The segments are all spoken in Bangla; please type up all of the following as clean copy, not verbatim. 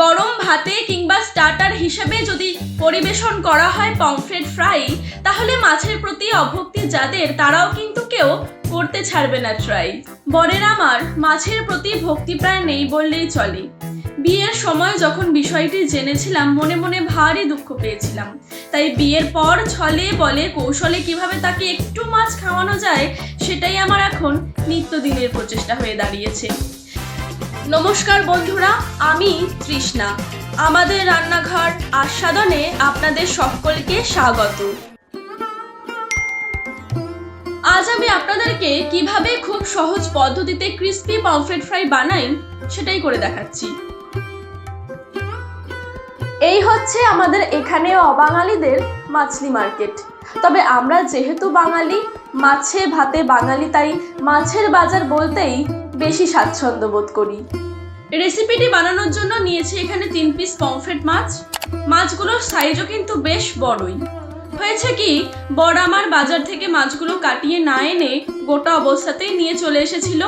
গরম ভাতে কিংবা স্টার্টার হিসেবে যদি পরিবেশন করা হয় পমফ্রেট ফ্রাই, তাহলে মাছের প্রতি অভক্তি যাদের তারাও কিন্তু কেউ করতে ছাড়বে না ট্রাই। বরের আমার মাছের প্রতি ভক্তি প্রায় নেই বললেই চলে। বিয়ের সময় যখন বিষয়টি জেনেছিলাম মনে মনে ভারী দুঃখ পেয়েছিলাম। তাই বিয়ের পর ছলে বলে কৌশলে কিভাবে তাকে একটু মাছ খাওয়ানো যায় সেটাই আমার এখন নিত্যদিনের প্রচেষ্টা হয়ে দাঁড়িয়েছে। নমস্কার বন্ধুরা, আমি তৃষ্ণা। আমাদের রান্নাঘর আস্বাদনে আপনাদের সকলকে স্বাগত। আজ আমি আপনাদেরকে কিভাবে খুব সহজ পদ্ধতিতে ক্রিস্পি পমফ্রেট ফ্রাই বানাই সেটাই করে দেখাচ্ছি। এই হচ্ছে আমাদের এখানে অবাঙালিদের মাছলি মার্কেট। তবে আমরা যেহেতু বাঙালি, মাছে ভাতে বাঙালি, তাই মাছের বাজার বলতেই বেশি স্বাচ্ছন্দ্য বোধ করি। রেসিপিটি বানানোর জন্য নিয়েছি এখানে 3 পিস পমফ্রেট মাছ। মাছগুলোর সাইজও কিন্তু বেশ বড়ই। হয়েছে কি, বড় আমার বাজার থেকে মাছগুলো কাটিয়ে না এনে গোটা অবস্থাতেই নিয়ে চলে এসেছিল।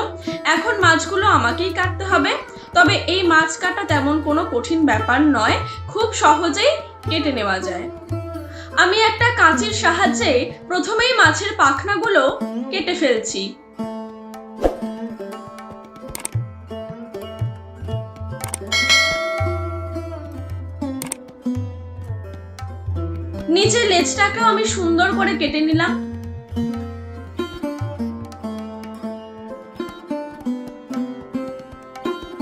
এখন মাছগুলো আমাকেই কাটতে হবে। তবে এই মাছ কাটা তেমন কোনো কঠিন ব্যাপার নয়, খুব সহজেই কেটে নেওয়া যায়। আমি একটা কাঁচির সাহায্যে প্রথমেই মাছের পাখনাগুলো কেটে ফেলছি। নিচের লেজটাকেও আমি সুন্দর করে কেটে নিলাম।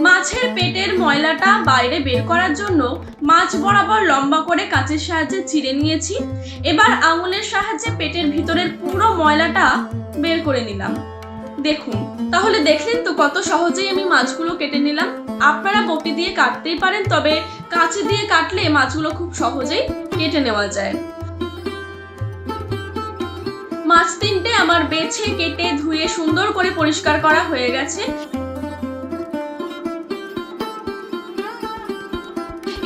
মাছের পেটের ময়লাটা বাইরে বের করার জন্য মাছ বরাবর লম্বা করে কাঁচির সাহায্যে চিড়ে নিয়েছি। এবার আঙুলের সাহায্যে পেটের ভিতরের পুরো ময়লাটা বের করে নিলাম। দেখুন, তাহলে দেখলেন তো কত সহজেই আমি মাছগুলো কেটে নিলাম। আপনারা বটি দিয়ে কাটতেই পারেন, তবে কাঁচি দিয়ে কাটলে মাছগুলো খুব সহজেই কেটে নেওয়া যায়। মাছ 3টে আমার বেছে কেটে ধুয়ে সুন্দর করে পরিষ্কার করা হয়ে গেছে।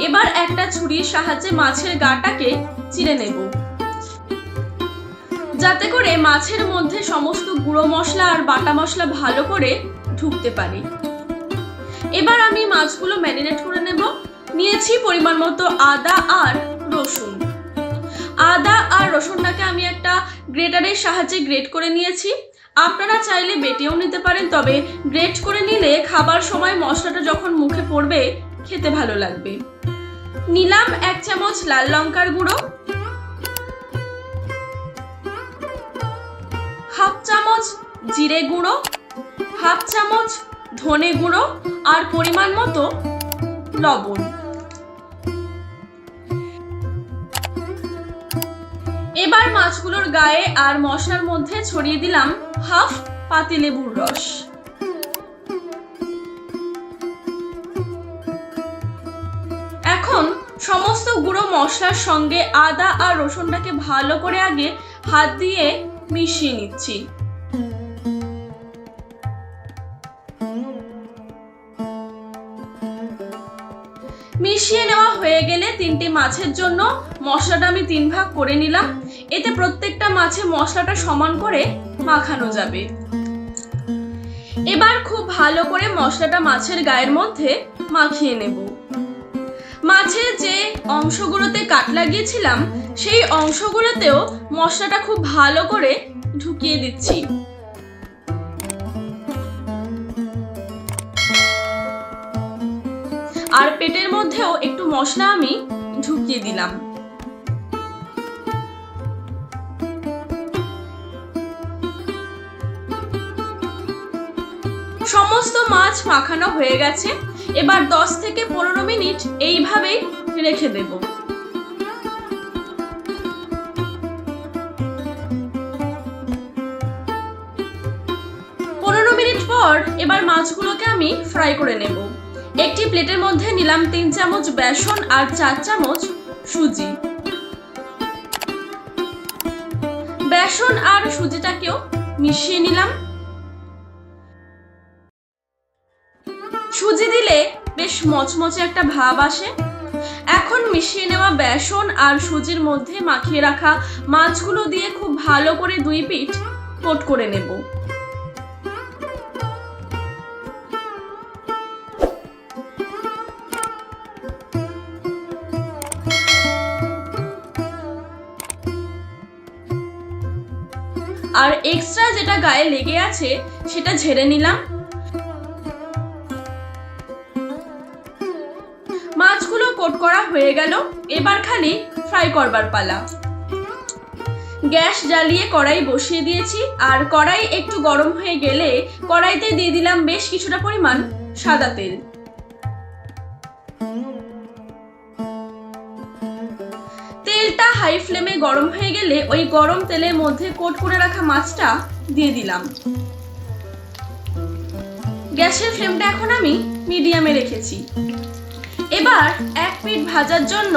এবার একটা ছুরির সাহায্যে মাছের গাটাকে চিড়ে নেব, যাতে করে মাছের মধ্যে সমস্ত গুঁড়ো মশলা আর বাটা মশলা ভালো করে ঢুকতে পারে। এবার আমি মাছগুলো ম্যারিনেট করে নেব। নিয়েছি পরিমাণ মতো আদা আর রসুন। আদা আর রসুনটাকে আমি একটা গ্রেটারের সাহায্যে গ্রেট করে নিয়েছি। আপনারা চাইলে বেটেও নিতে পারেন, তবে গ্রেট করে নিলে খাবার সময় মশলাটা যখন মুখে পড়বে খেতে ভালো লাগবে। নিলাম 1 চামচ লাল লঙ্কার গুঁড়ো, 1/2 চামচ জিরে গুঁড়ো, 1/2 চামচ ধনে গুঁড়ো আর পরিমাণ মতো লবণ। এবার মাছগুলোর গায়ে আর মশলার মধ্যে ছড়িয়ে দিলাম 1/2 পাতিলেবুর রস। এখন সমস্ত গুঁড়ো মশলার সঙ্গে আদা আর রসুনটাকে ভালো করে আগে হাত দিয়ে মিশিয়ে নিচ্ছি। মিশিয়ে নেওয়া হয়ে গেলে 3টে মাছের জন্য মশলাটা আমি 3 ভাগ করে নিলাম। এতে প্রত্যেকটা মাছে মশলাটা সমান করে মাখানো যাবে। এবার খুব ভালো করে মশলাটা মাছের গায়ের মধ্যে মাখিয়ে নেব। মাছের যে অংশগুলোতে কাট লাগিয়েছিলাম সেই অংশগুলোতেও মশলাটা খুব ভালো করে ঢুকিয়ে দিচ্ছি। আর পেটের মধ্যেও একটু মশলা আমি ঢুকিয়ে দিলাম। সমস্ত মাছ মাখানো হয়ে গেছে। এবার 10 থেকে 15 মিনিট এইভাবেই রেখে দেব। 15 মিনিট পর এবার মাছগুলোকে আমি ফ্রাই করে নেব। একটি প্লেটের মধ্যে নিলাম 3 চামচ বেসন আর 4 চামচ সুজি। বেসন আর সুজিটাকেও মিশিয়ে নিলাম। সুজি দিলে বেশ মচমচে একটা ভাব আসে। এখন মিশিয়ে নেওয়া বেসন আর সুজির মধ্যে মাখিয়ে রাখা মাছগুলো দিয়ে খুব ভালো করে 2 পিঠ কোট করে নেব। আর এক্সট্রা যেটা গায়ে লেগে আছে সেটা ঝেড়ে নিলাম। মাছগুলো কোট করা হয়ে গেল, এবার খালি ফ্রাই করবার পালা। গ্যাস জ্বালিয়ে কড়াই বসিয়ে দিয়েছি, আর কড়াই একটু গরম হয়ে গেলে কড়াইতে দিয়ে দিলাম বেশ কিছুটা পরিমাণ সাদা তেল। তেলটা হাই ফ্লেমে গরম হয়ে গেলে ওই গরম তেলের মধ্যে কোট করে রাখা মাছটা দিয়ে দিলাম। গ্যাসের ফ্লেমটা এখন আমি মিডিয়ামে রেখেছি। এবার এক পিঠ ভাজার জন্য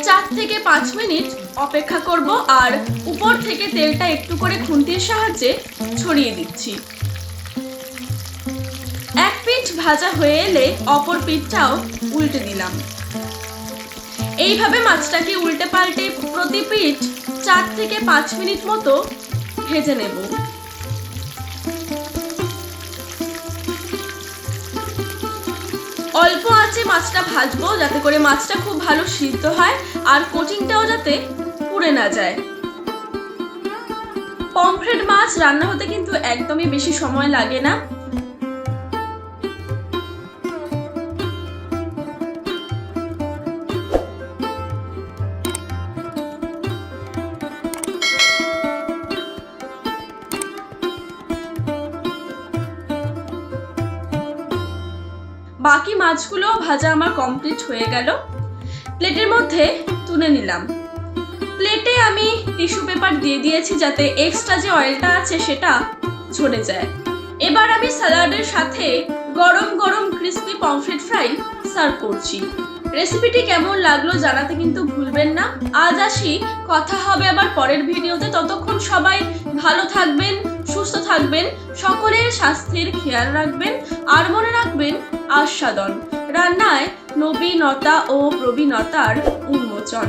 4 থেকে 5 মিনিট অপেক্ষা করব, আর উপর থেকে তেলটা একটু করে খুন্তির সাহায্যে ছড়িয়ে দিচ্ছি। এক পিঠ ভাজা হয়ে এলে অপর পিঠটাও উল্টে দিলাম। এইভাবে মাছটাকে উল্টে পাল্টে প্রতি পিঠ 4 থেকে 5 মিনিট মতো ভেজে নেব। অল্প আঁচে মাছটা ভাজবো যাতে করে মাছটা খুব ভালো সিদ্ধ হয় আর কোটিংটাও যাতে পুড়ে না যায়। পমফ্রেট মাছ রান্না হতে কিন্তু একদমই বেশি সময় লাগে না। বাকি মাছগুলো ভাজা আমার কমপ্লিট হয়ে গেল। প্লেটের মধ্যে তুলে নিলাম। প্লেটে আমি টিস্যু পেপার দিয়ে দিয়েছি যাতে এক্সট্রা যে অয়েলটা আছে সেটা ঝরে যায়। এবার আমি স্যালাডের সাথে গরম গরম ক্রিসপি পমফ্রেট ফ্রাই সার্ভ করছি। রেসিপিটি কেমন লাগলো জানাতে কিন্তু ভুলবেন না। আজ আসি, কথা হবে আবার পরের ভিডিওতে। ততক্ষণ সবাই ভালো থাকবেন, সুস্থ থাকবেন, সকলের স্বাস্থ্যের খেয়াল রাখবেন, আর মনে রাখবেন আস্বাদন রান্নায় নবীনতা ও প্রবীণতার উন্মোচন।